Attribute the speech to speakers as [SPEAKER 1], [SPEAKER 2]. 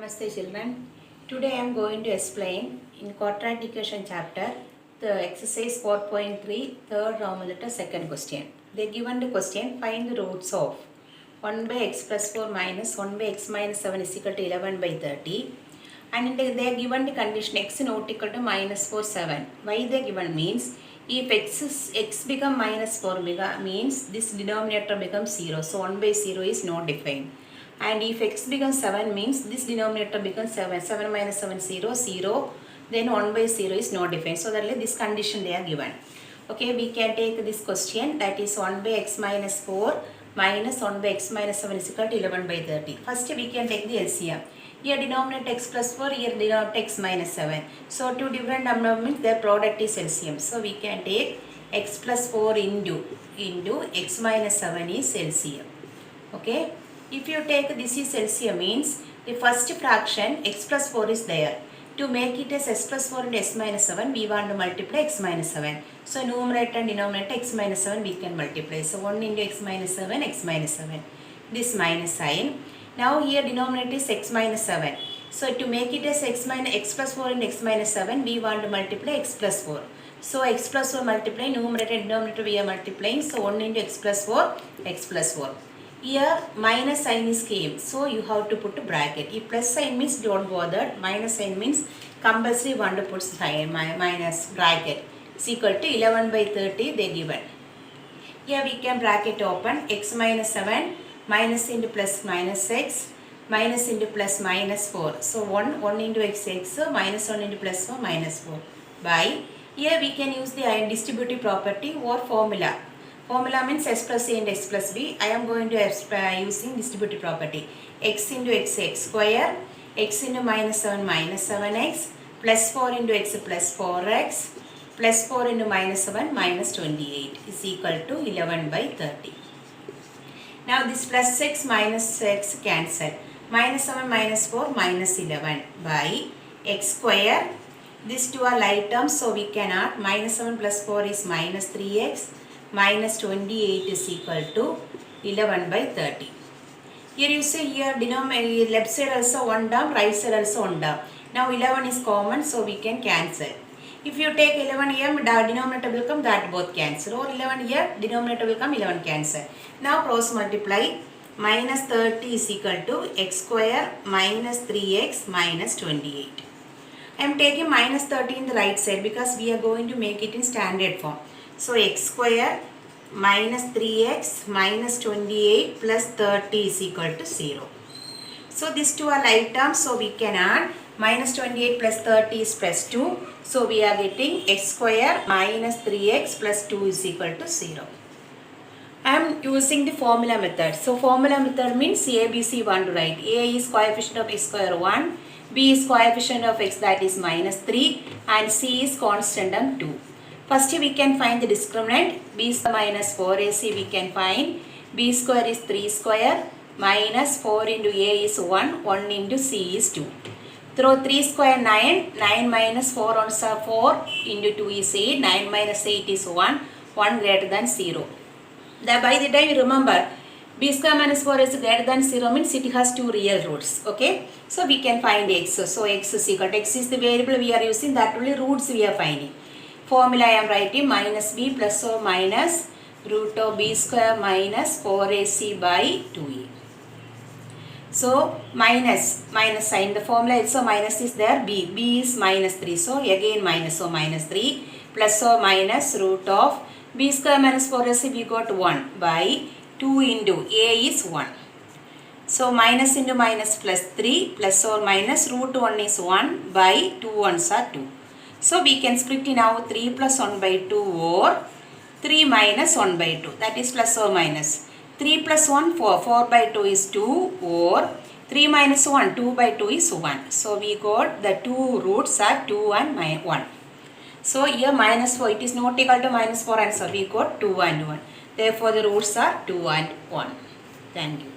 [SPEAKER 1] Namaste children. Today I am going to explain in quadrant equation chapter the exercise 4.3 third Roman letter second question. They given the question, find the roots of 1 by x plus 4 minus 1 by x minus 7 is equal to 11 by 30, and they are given the condition x not equal to minus 4 7. Why they are given means if x become minus 4 means this denominator becomes 0, so 1 by 0 is not defined. And if x becomes 7 means this denominator becomes 7. 7 minus 7 0 0, then 1 by 0 is not defined. So that is this condition they are given. Okay, we can take this question, that is 1 by x minus 4 minus 1 by x minus 7 is equal to 11 by 30. First we can take the LCM. Here denominator x plus 4, here denominator x minus 7. So two different number means their product is LCM. So we can take x plus 4 into x minus 7 is LCM. Okay. If you take this is LCM means the first fraction x plus 4 is there. To make it as x plus 4 into x minus 7, we want to multiply x minus 7. So numerator and denominator x minus 7 we can multiply. So 1 into x minus 7, x minus 7. This minus sign. Now here denominator is x minus 7. So to make it as x plus 4 into x minus 7, we want to multiply x plus 4. So x plus 4 multiply, numerator and denominator we are multiplying. So 1 into x plus 4, x plus 4. Here minus sign is came, so you have to put a bracket. If plus sign means don't bother, minus sign means compulsory want to put sign minus bracket. Is equal to 11 by 30 they given. Here we can bracket open, x minus 7 minus into plus minus x minus into plus minus 4. So 1 into x minus 1 into plus 4 minus 4 by. Here we can use the distributive property or formula. Formula means s plus a and x plus b. I am going to using distributive property. X into x square, x into minus 7 minus 7x, plus 4 into x plus 4x, plus 4 into minus 7 minus 28 is equal to 11 by 30. Now this plus x minus x cancel. Minus 7 minus 4 minus 11 by x square. These two are like terms, so we can add minus 7 plus 4 is minus 3x. Minus 28 is equal to 11 by 30. Here you see here denominator left side also one term, right side also one term. Now 11 is common, so we can cancel. If you take 11 here, denominator will come, that both cancel. Or 11 here, denominator will come, 11 cancel. Now cross multiply. Minus 30 is equal to x square minus 3x minus 28. I am taking minus 30 in the right side because we are going to make it in standard form. So x square minus 3x minus 28 plus 30 is equal to 0. So these two are like terms, so we can add minus 28 plus 30 is plus 2. So we are getting x square minus 3x plus 2 is equal to 0. I am using the formula method. So formula method means ABC want to write. A is coefficient of x square 1, B is coefficient of x that is minus 3, and C is constant term 2. First we can find the discriminant. B square minus 4ac we can find. B square is 3 square minus 4 into A is 1. 1 into C is 2. Throw 3 square 9. 9 minus 4 on 4 into 2 is 8. 9 minus 8 is 1. 1 greater than 0. By the time you remember, B square minus 4 is greater than 0 means it has two real roots. Okay. So we can find x. So x is equal to x is the variable we are using, that only roots we are finding. Formula I am writing minus b plus or minus root of b square minus 4ac by 2a. So minus sign, the formula also minus is there, b is minus 3, so again minus, so minus 3 plus or minus root of b square minus 4ac we got 1 by 2 into a is 1. So minus into minus plus 3 plus or minus root 1 is 1 by 2 ones are 2. So we can split it now 3 plus 1 by 2 or 3 minus 1 by 2, that is plus or minus. 3 plus 1 4, 4 by 2 is 2 or 3 minus 1, 2 by 2 is 1. So we got the two roots are 2 and 1. So here minus 4, it is not equal to minus 4 answer, we got 2 and 1. Therefore the roots are 2 and 1. Thank you.